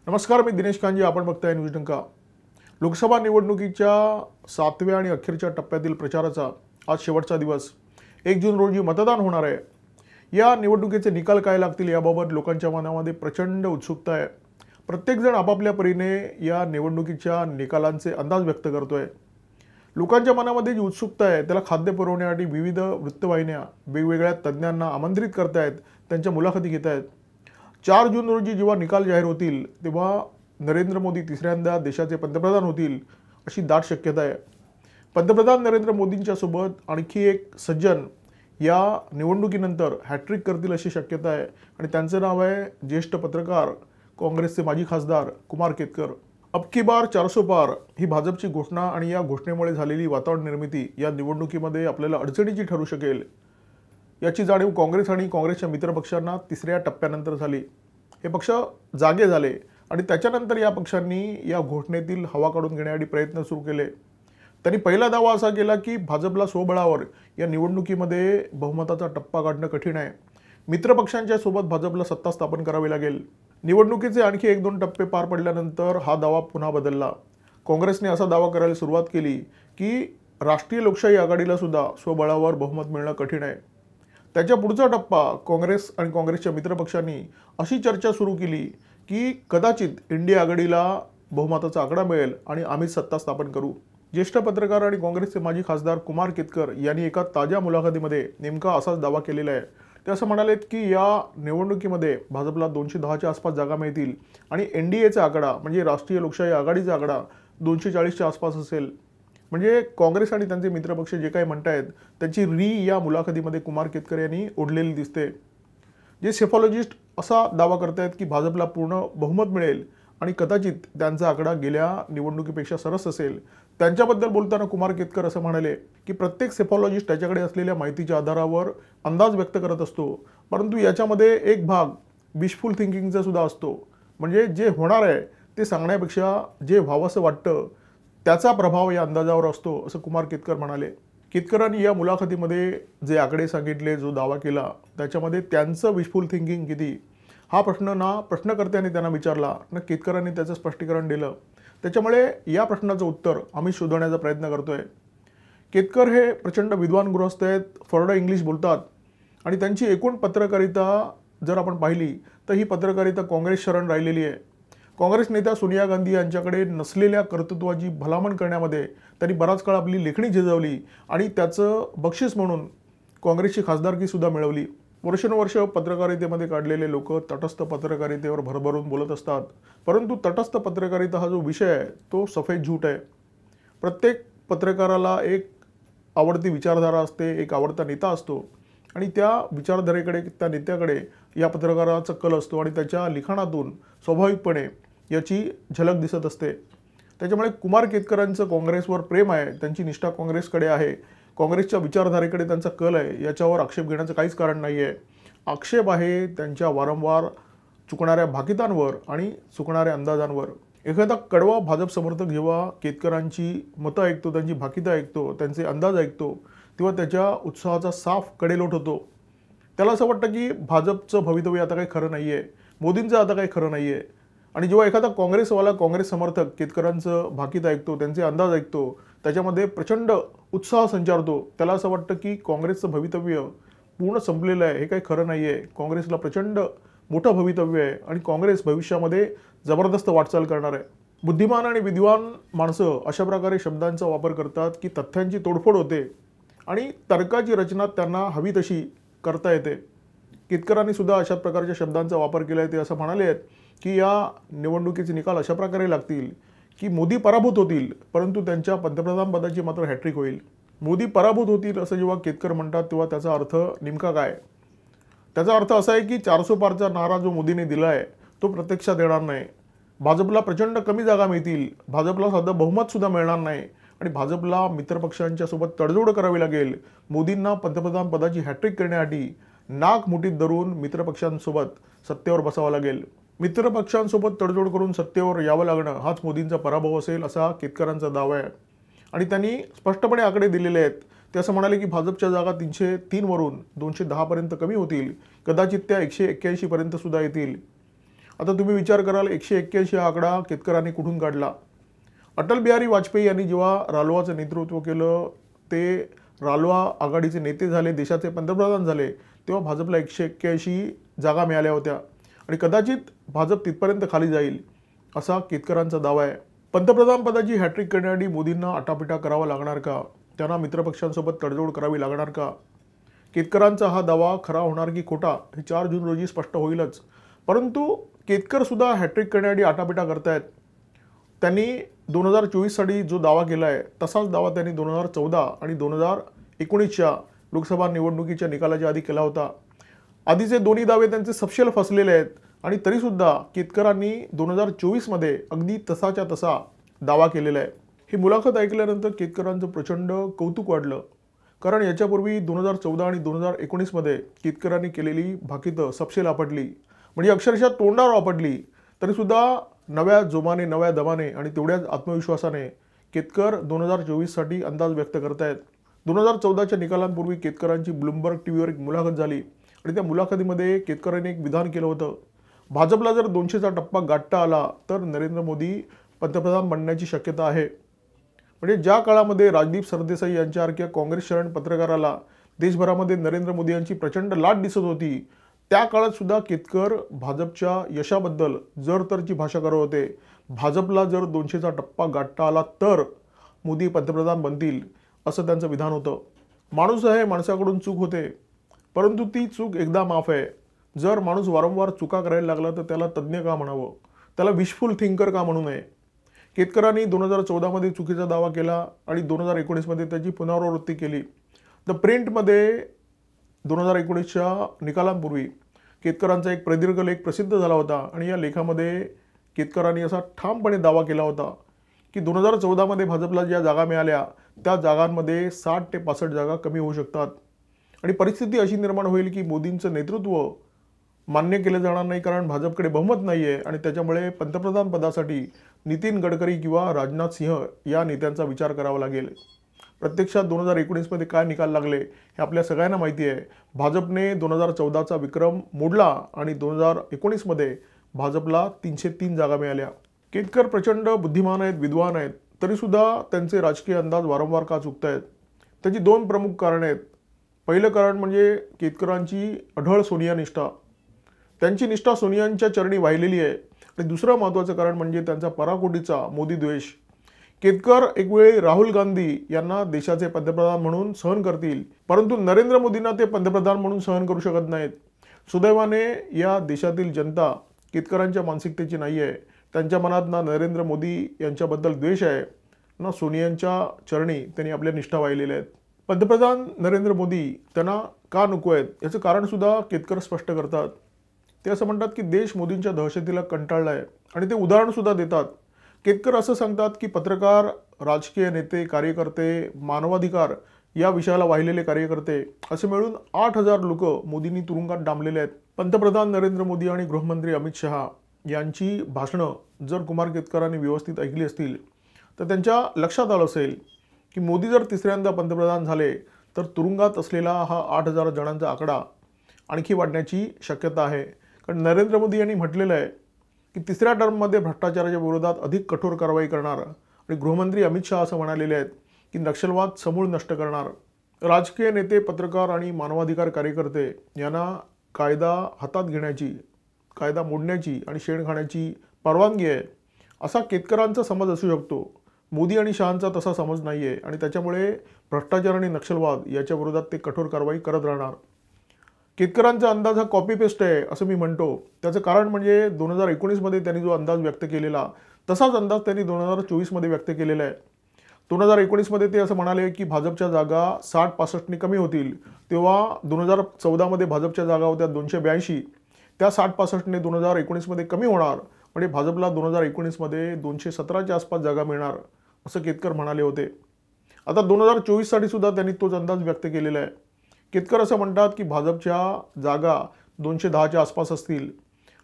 नमस्कार, मी दिनेश कांजी. आपण बघताय न्यूज डंका. लोकसभा निवडणुकीच्या 7व्या आणि अखेरच्या टप्प्यातील प्रचाराचा आज शेवटचा दिवस. 1 जून रोजी मतदान होणार आहे. या निवडणुकीचे निकाल काय लागतील याबाबत लोकांच्या मनामध्ये प्रचंड उत्सुकता आहे. प्रत्येकजण आपापल्या परीने या निवडणुकीच्या निकालांचे अंदाज व्यक्त करतोय. लोकांच्या मनामध्ये जी उत्सुकता आहे त्याला खाद्य पुरवण्यासाठी विविध वृत्तवाहिन्या वेगवेगळ्या तज्ज्ञांना आमंत्रित करतायत, त्यांच्या मुलाखती घेत आहेत. 4 जून रोजी जेव्हा निकाल जाहीर होतील तेव्हा नरेंद्र मोदी तिसऱ्यांदा देशाचे पंतप्रधान होतील अशी दाट शक्यता आहे. पंतप्रधान नरेंद्र मोदींच्या सोबत आणखी एक सज्जन या निवडणुकीनंतर हॅट्रिक करतील अशी शक्यता आहे आणि त्यांचं नाव आहे ज्येष्ठ पत्रकार, काँग्रेसचे माजी खासदार कुमार केतकर. अब की बार 400 पार ही भाजपची घोषणा आणि या घोषणेमुळे झालेली वातावरण निर्मिती या निवडणुकीमध्ये आपल्याला अडचणीची ठरू शकेल याची जाणीव काँग्रेस आणि काँग्रेसच्या मित्रपक्षांना तिसऱ्या टप्प्यानंतर झाली. हे पक्ष जागे झाले आणि त्याच्यानंतर या पक्षांनी या घोषणेतील हवा काढून घेण्यासाठी प्रयत्न सुरू केले. त्यांनी पहिला दावा असा केला की भाजपला स्वबळावर या निवडणुकीमध्ये बहुमताचा टप्पा गाठणं कठीण आहे. मित्रपक्षांच्या सोबत भाजपला सत्ता स्थापन करावी लागेल. निवडणुकीचे आणखी 1-2 टप्पे पार पडल्यानंतर हा दावा पुन्हा बदलला. काँग्रेसने असा दावा करायला सुरुवात केली की राष्ट्रीय लोकशाही आघाडीला सुद्धा स्वबळावर बहुमत मिळणं कठीण आहे. त्याच्या पुढचा टप्पा काँग्रेस आणि काँग्रेसच्या मित्रपक्षांनी अशी चर्चा सुरू केली की कदाचित इंडिया आघाडीला बहुमताचा आकडा मिळेल आणि आम्ही सत्ता स्थापन करू. ज्येष्ठ पत्रकार आणि काँग्रेसचे माजी खासदार कुमार केतकर यांनी एका ताज्या मुलाखतीमध्ये नेमका असाच दावा केलेला आहे. ते असं म्हणालेत की या निवडणुकीमध्ये भाजपला 210च्या आसपास जागा मिळतील आणि एनडीएचा आकडा म्हणजे राष्ट्रीय लोकशाही आघाडीचा आकडा 240च्या आसपास असेल. म्हणजे काँग्रेस आणि त्यांचे मित्रपक्ष जे काही म्हणतायत त्याची री या मुलाखतीमध्ये कुमार केतकर यांनी ओढलेली दिसते. जे सेफॉलॉजिस्ट असा दावा करतायत की भाजपला पूर्ण बहुमत मिळेल आणि कदाचित त्यांचा आकडा गेल्या निवडणुकीपेक्षा सरस असेल. त्यांच्याबद्दल बोलताना कुमार केतकर असं म्हणाले की प्रत्येक सेफॉलॉजिस्ट त्याच्याकडे असलेल्या माहितीच्या आधारावर अंदाज व्यक्त करत असतो, परंतु याच्यामध्ये एक भाग विशफुल थिंकिंगचा सुद्धा असतो. म्हणजे जे होणार आहे ते सांगण्यापेक्षा जे व्हावंसं वाटतं त्याचा प्रभाव या अंदाजावर असतो असं कुमार केतकर म्हणाले. केतकरांनी या मुलाखतीमध्ये जे आकडे सांगितले, जो दावा केला त्याच्यामध्ये त्यांचं विशफुल थिंकिंग किती हा प्रश्न ना प्रश्नकर्त्यांनी त्यांना विचारला ना केतकरांनी त्याचं स्पष्टीकरण दिलं. त्याच्यामुळे या प्रश्नाचं उत्तर आम्ही शोधण्याचा प्रयत्न करतोय. केतकर हे प्रचंड विद्वान गृहस्थ आहेत, फॉरवर्ड इंग्लिश बोलतात आणि त्यांची एकूण पत्रकारिता जर आपण पाहिली तर ही पत्रकारिता काँग्रेस शरण राहिलेली आहे. काँग्रेस नेत्या सोनिया गांधी यांच्याकडे नसलेल्या कर्तृत्वाची भलामण करण्यामध्ये त्यांनी बराच काळ आपली लेखणी झिजवली आणि त्याचं बक्षीस म्हणून काँग्रेसची खासदारकी सुद्धा मिळवली. वर्षानुवर्ष पत्रकारितेमध्ये काढलेले लोक तटस्थ पत्रकारितेवर भरभरून बोलत असतात, परंतु तटस्थ पत्रकारिता हा जो विषय आहे तो सफेद झूट आहे. प्रत्येक पत्रकाराला एक आवडती विचारधारा असते, एक आवडता नेता असतो आणि त्या विचारधारेकडे, त्या नेत्याकडे या पत्रकाराचा कल असतो आणि त्याच्या लिखाणातून स्वाभाविकपणे याची झलक दिसत असते. त्याच्यामुळे कुमार केतकरांचं काँग्रेसवर प्रेम आहे, त्यांची निष्ठा काँग्रेसकडे आहे, काँग्रेसच्या विचारधारेकडे त्यांचा कल आहे, याच्यावर आक्षेप घेण्याचं काहीच कारण नाही आहे. आक्षेप आहे त्यांच्या वारंवार चुकणाऱ्या भाकितांवर आणि चुकणाऱ्या अंदाजांवर. एखादा कडवा भाजप समर्थक जेव्हा केतकरांची मतं ऐकतो, त्यांची भाकितं ऐकतो, त्यांचे अंदाज ऐकतो तेव्हा त्याच्या उत्साहाचा साफ कडेलोट होतो. त्याला असं वाटतं की भाजपचं भवितव्य आता काही खरं नाही आहे, मोदींचं आता काही खरं नाही आहे. आणि जेव्हा एखादा काँग्रेसवाला, काँग्रेस समर्थक केतकरांचं भाकीत ऐकतो, त्यांचे अंदाज ऐकतो, त्याच्यामध्ये प्रचंड उत्साह संचारतो, त्याला असं वाटतं की काँग्रेसचं भवितव्य पूर्ण संपलेलं आहे, हे काही खरं नाही आहे, काँग्रेसला प्रचंड मोठं भवितव्य आहे आणि काँग्रेस भविष्यामध्ये जबरदस्त वाटचाल करणार आहे. बुद्धिमान आणि विद्वान माणसं अशा प्रकारे शब्दांचा वापर करतात की तथ्यांची तोडफोड होते आणि तर्काची रचना त्यांना हवी तशी करता येते. केतकरांनी सुद्धा अशा प्रकारच्या शब्दांचा वापर केला आहे. ते असं म्हणाले आहेत की या निवडणुकीचे निकाल अशा प्रकारे लागतील की मोदी पराभूत होतील, परंतु त्यांच्या पंतप्रधान पदाची मात्र हॅट्रिक होईल. मोदी पराभूत होतील असं जेव्हा केतकर म्हणतात तेव्हा त्याचा अर्थ नेमका काय? त्याचा अर्थ असा आहे की 400 पारचा नारा जो मोदीने दिला आहे तो प्रत्यक्षात येणार नाही. भाजपला प्रचंड कमी जागा मिळतील, भाजपला साधं बहुमतसुद्धा मिळणार नाही आणि भाजपला मित्रपक्षांच्या सोबत तडजोड करावी लागेल. मोदींना पंतप्रधान पदाची हॅट्रिक करण्यासाठी नाक मुठीत धरून मित्रपक्षांसोबत सत्तेवर बसावं लागेल. मित्रपक्षांसोबत तडजोड करून सत्तेवर यावं लागणं हाच मोदींचा पराभव असेल असा केतकरांचा दावा आहे. आणि त्यांनी स्पष्टपणे आकडे दिलेले आहेत. ते असं म्हणाले की भाजपच्या जागा 303 वरून 210 पर्यंत कमी होतील, कदाचित त्या 181 पर्यंत सुद्धा येतील. आता तुम्ही विचार कराल 181 हा आकडा केतकरांनी कुठून काढला? अटल बिहारी वाजपेयी यांनी जेव्हा रालोआचं नेतृत्व केलं, ते रालोआ आघाडीचे नेते झाले, देशाचे पंतप्रधान झाले, तेव्हा भाजपला 181 जागा मिळाल्या होत्या आणि कदाचित भाजप तिथपर्यंत खाली जाईल असा केतकरांचा दावा आहे. पंतप्रधान पदाची हॅट्रिक करण्यासाठी मोदींना आटापिटा करावा लागणार का? त्यांना मित्रपक्षांसोबत तडजोड करावी लागणार का? केतकरांचा हा दावा खरा होणार की खोटा हे 4 जून रोजी स्पष्ट होईलच. परंतु केतकर सुद्धा हॅट्रिक करण्यासाठी आटापिटा करतायत. त्यांनी 2024साठी जो दावा केला आहे तसाच दावा त्यांनी 2014 आणि 2019च्या लोकसभा निवडणुकीच्या निकालाच्या आधी केला होता. आधीचे दोन्ही दावे त्यांचे सपशेल फसलेले आहेत आणि तरीसुद्धा केतकरांनी 2024मध्ये अगदी तसाच्या तसा दावा केलेला आहे. ही मुलाखत ऐकल्यानंतर केतकरांचं प्रचंड कौतुक वाढलं, कारण याच्यापूर्वी 2014 आणि 2019मध्ये केतकरांनी केलेली भाकितं सपशेल आपटली, म्हणजे अक्षरशः तोंडावर आपटली. तरीसुद्धा नव्या जोमाने, नव्या दमाने आणि तेवढ्याच आत्मविश्वासाने केतकर 2024साठी अंदाज व्यक्त करतायत. 2014च्या निकालांपूर्वी केतकरांची ब्लूमबर्ग टीव्हीवर एक मुलाखत झाली आणि त्या मुलाखतीमध्ये केतकरांनी एक विधान केलं होतं, भाजपला जर 200चा टप्पा गाठता आला तर नरेंद्र मोदी पंतप्रधान बनण्याची शक्यता आहे. म्हणजे ज्या काळामध्ये राजदीप सरदेसाई यांच्यासारख्या काँग्रेस शरण पत्रकाराला देशभरामध्ये नरेंद्र मोदी यांची प्रचंड लाट दिसत होती, त्या काळात सुद्धा केतकर भाजपच्या यशाबद्दल जर तरची भाषा करत होते. भाजपला जर 200चा टप्पा गाठता आला तर मोदी पंतप्रधान बनतील असं त्यांचं विधान होतं. माणूस आहे, माणसाकडून चूक होते, परंतु ती चूक एकदा माफ आहे. जर माणूस वारंवार चुका करायला लागला तर त्याला तज्ज्ञ का म्हणावं, त्याला विशफुल थिंकर का म्हणू नये? केतकरांनी 2014मध्ये चुकीचा दावा केला आणि 2019मध्ये त्याची पुनरावृत्ती केली. द प्रिंटमध्ये 2019च्या निकालांपूर्वी केतकरांचा एक प्रदीर्घ लेख प्रसिद्ध झाला होता आणि या लेखामध्ये केतकरांनी असा ठामपणे दावा केला होता की 2014मध्ये भाजपला ज्या जागा मिळाल्या त्या जागांमध्ये 60 ते 65 जागा कमी होऊ शकतात आणि परिस्थिती अशी निर्माण होईल की मोदींचं नेतृत्व मान्य केलं जाणार नाही, कारण भाजपकडे बहुमत नाही आहे आणि त्याच्यामुळे पंतप्रधान पदासाठी नितीन गडकरी किंवा राजनाथ सिंह या नेत्यांचा विचार करावा लागेल. प्रत्यक्षात 2019मध्ये काय निकाल लागले हे आपल्या सगळ्यांना माहिती आहे. भाजपने 2014चा विक्रम मोडला आणि 2019मध्ये भाजपला 303 जागा मिळाल्या. केतकर प्रचंड बुद्धिमान आहेत, विद्वान आहेत, तरीसुद्धा त्यांचे राजकीय अंदाज वारंवार का चुकत आहेत? त्याची 2 प्रमुख कारणे आहेत. पहिलं कारण म्हणजे केतकरांची अढळ सोनिया निष्ठा. त्यांची निष्ठा सोनियांच्या चरणी वाहिलेली आहे. आणि दुसरं महत्त्वाचं कारण म्हणजे त्यांचा पराकोटीचा मोदी द्वेष. केतकर एक वेळी राहुल गांधी यांना देशाचे पंतप्रधान म्हणून सहन करतील, परंतु नरेंद्र मोदींना ते पंतप्रधान म्हणून सहन करू शकत नाहीत. सुदैवाने या देशातील जनता केतकरांच्या मानसिकतेची नाही आहे. त्यांच्या मनात ना नरेंद्र मोदी यांच्याबद्दल द्वेष आहे, ना सोनियांच्या चरणी त्यांनी आपल्या निष्ठा वाहिलेल्या आहेत. पंतप्रधान नरेंद्र मोदी त्यांना का नको आहेत याचं कारणसुद्धा केतकर स्पष्ट करतात. ते असं म्हणतात की देश मोदींच्या दहशतीला कंटाळला आहे आणि ते उदाहरणसुद्धा देतात. केतकर असं सांगतात की पत्रकार, राजकीय नेते, कार्यकर्ते, मानवाधिकार या विषयाला वाहिलेले कार्यकर्ते असे मिळून 8,000 लोक मोदींनी तुरुंगात डांबलेले आहेत. पंतप्रधान नरेंद्र मोदी आणि गृहमंत्री अमित शहा यांची भाषणं जर कुमार केतकरांनी व्यवस्थित ऐकली असतील तर त्यांच्या लक्षात आलं असेल की मोदी जर तिसऱ्यांदा पंतप्रधान झाले तर तुरुंगात असलेला हा 8,000 जणांचा आकडा आणखी वाढण्याची शक्यता आहे. कारण नरेंद्र मोदी यांनी म्हटलेलं आहे की तिसऱ्या टर्ममध्ये भ्रष्टाचाराच्या विरोधात अधिक कठोर कारवाई करणार आणि गृहमंत्री अमित शहा असं म्हणालेले आहेत की नक्षलवाद समूळ नष्ट करणार. राजकीय नेते, पत्रकार आणि मानवाधिकार कार्यकर्ते यांना कायदा हातात घेण्याची, कायदा मोडण्याची आणि शेण खाण्याची परवानगी आहे असा केतकरांचा समज असू शकतो. मोदी आणि शहांचा तसा समज नाही आहे आणि त्याच्यामुळे भ्रष्टाचार आणि नक्षलवाद याच्या विरोधात ते कठोर कारवाई करत राहणार. केतकरांचा अंदाज हा कॉपी पेस्ट आहे असं मी म्हणतो. त्याचं कारण म्हणजे 2019मध्ये त्यांनी जो अंदाज व्यक्त केलेला तसाच अंदाज त्यांनी 2024मध्ये व्यक्त केलेला आहे. 2019मध्ये ते असं म्हणाले की भाजपच्या जागा 60-65ने कमी होतील, तेव्हा 2014मध्ये भाजपच्या जागा होत्या 282, त्या 60-65ने 2019मध्ये कमी होणार, म्हणजे भाजपला 2019मध्ये 217च्या आसपास जागा मिळणार असं केतकर म्हणाले होते. आता 2024साठी सुद्धा त्यांनी तोच अंदाज व्यक्त केलेला आहे. केतकर असं म्हणतात की भाजपच्या जागा 210च्या आसपास असतील,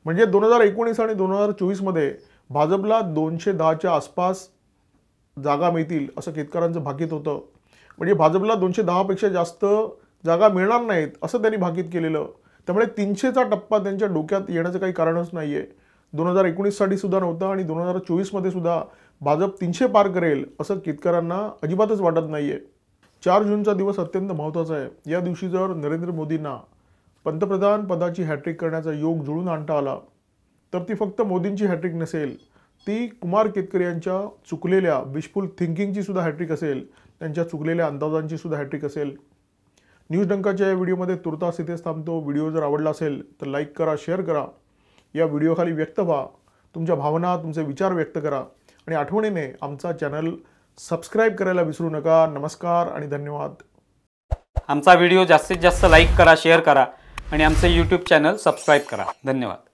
म्हणजे 2019 आणि 2024मध्ये भाजपला 210च्या आसपास जागा मिळतील असं केतकरांचं भाकीत होतं. म्हणजे भाजपला 210पेक्षा जास्त जागा मिळणार नाहीत असं त्यांनी भाकीत केलेलं. त्यामुळे 300चा टप्पा त्यांच्या डोक्यात येण्याचं काही कारणच नाही आहे. 2019साठी सुद्धा नव्हता आणि 2024मध्ये सुद्धा भाजप 300 पार करेल असं केतकरांना अजिबातच वाटत नाहीये। 4 जूनचा दिवस अत्यंत महत्त्वाचा आहे। या दिवशी जर नरेंद्र मोदींना पंतप्रधान पदाची हॅट्रिक करण्याचा योग जुळून आणता आला तर ती फक्त मोदींची हॅट्रिक नसेल, ती कुमार केतकर यांच्या चुकलेल्या विशफुल थिंकिंगची सुद्धा हॅट्रिक असेल, त्यांच्या चुकलेल्या अंदाजांची सुद्धा हॅट्रिक असेल। न्यूज डंकाच्या या व्हिडिओमध्ये तुर्तास इथेच थांबतो। व्हिडिओ जर आवडला असेल तर लाईक करा, शेअर करा, या व्हिडिओखाली व्यक्त व्हा, तुमच्या भावना, तुमचे विचार व्यक्त करा आणि आठवणीने आमचा चॅनल सबस्क्राईब करायला विसरू नका। नमस्कार आणि धन्यवाद। आमचा व्हिडिओ जास्तीत जास्त लाईक करा, शेअर करा आणि आमचे YouTube चॅनल सबस्क्राईब करा। धन्यवाद।